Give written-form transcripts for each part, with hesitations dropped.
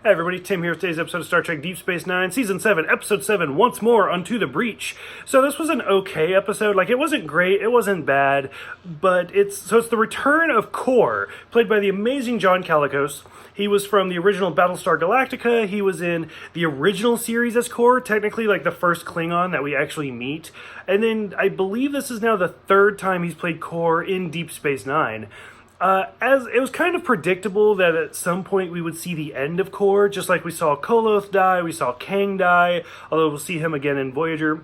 Hey everybody, Tim here with today's episode of Star Trek Deep Space Nine, Season 7, Episode 7, Once More Unto the Breach. So this was an okay episode. Like, it wasn't great, it wasn't bad, but it's the return of Kor, played by the amazing John Calicos. He was from the original Battlestar Galactica. He was in the original series as Kor, technically like the first Klingon that we actually meet. And then I believe this is now the third time he's played Kor in Deep Space Nine. As it was kind of predictable that at some point we would see the end of Kor, just like we saw Koloth die, we saw Kang die, although we'll see him again in Voyager.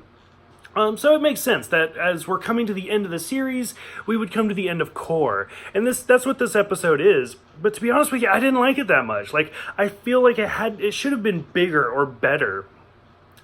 So it makes sense that as we're coming to the end of the series, we would come to the end of Kor. And that's what this episode is. But to be honest with you, I didn't like it that much. Like, I feel like it should have been bigger or better.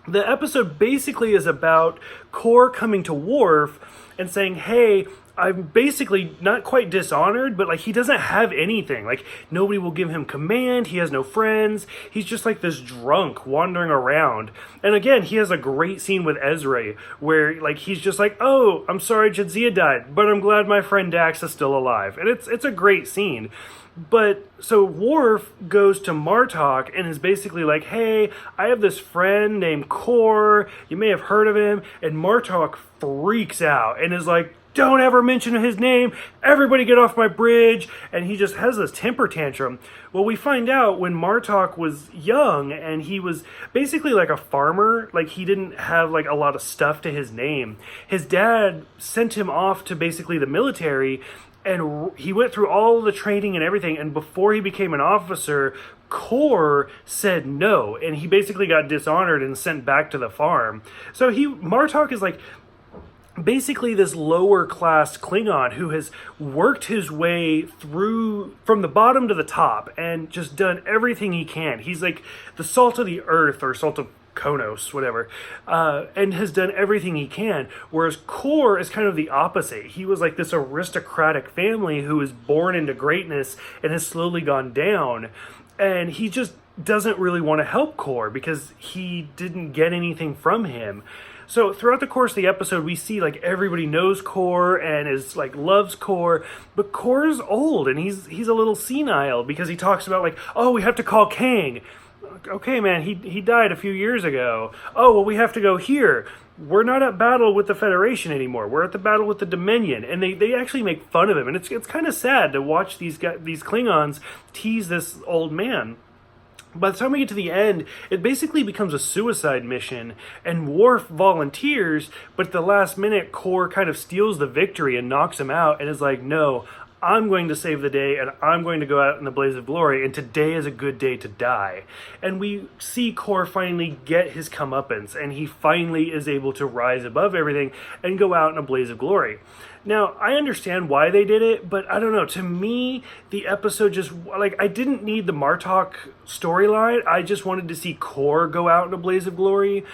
The episode basically is about Kor coming to Worf and saying, hey, I'm basically not quite dishonored, but like he doesn't have anything. Like nobody will give him command. He has no friends. He's just like this drunk wandering around. And again, he has a great scene with Ezra where like he's just like, oh, I'm sorry Jadzia died, but I'm glad my friend Dax is still alive. And it's a great scene. But so Worf goes to Martok and is basically like, hey, I have this friend named Kor. You may have heard of him. And Martok freaks out and is like, don't ever mention his name. Everybody get off my bridge. And he just has this temper tantrum. Well, we find out when Martok was young and he was basically like a farmer, like he didn't have like a lot of stuff to his name. His dad sent him off to basically the military, and he went through all the training and everything. And before he became an officer, Kor said no, and he basically got dishonored and sent back to the farm. So Martok is like basically this lower class Klingon who has worked his way through from the bottom to the top and just done everything he can. He's like the salt of the earth, or salt of Konos, whatever, and has done everything he can. Whereas Kor is kind of the opposite. He was like this aristocratic family who was born into greatness and has slowly gone down. And he just doesn't really want to help Kor because he didn't get anything from him. So throughout the course of the episode, we see like everybody knows Kor and is like loves Kor, but Kor's old and he's a little senile because he talks about like, oh, we have to call Kang. Okay, man, he died a few years ago. Oh, well, we have to go here. We're not at battle with the Federation anymore. We're at the battle with the Dominion, and they actually make fun of him, and it's kind of sad to watch these Klingons tease this old man. By the time we get to the end, it basically becomes a suicide mission, and Worf volunteers, but at the last minute, Kor kind of steals the victory and knocks him out, and is like, no, I'm going to save the day, and I'm going to go out in the blaze of glory, and today is a good day to die. And we see Kor finally get his comeuppance, and he finally is able to rise above everything and go out in a blaze of glory. Now, I understand why they did it, but I don't know. To me, the episode just, like, I didn't need the Martok storyline. I just wanted to see Kor go out in a blaze of glory.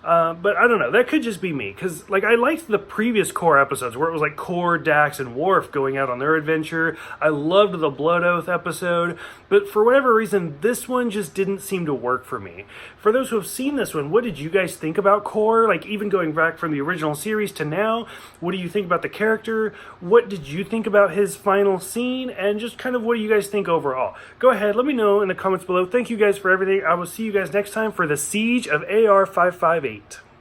But I don't know, that could just be me, because like I liked the previous Kor episodes where it was like Kor, Dax, and Worf going out on their adventure. I loved the Blood Oath episode, but for whatever reason, this one just didn't seem to work for me. For those who have seen this one, what did you guys think about Kor? Like, even going back from the original series to now, what do you think about the character? What did you think about his final scene? And just kind of what do you guys think overall? Go ahead, let me know in the comments below. Thank you guys for everything. I will see you guys next time for the Siege of AR-558.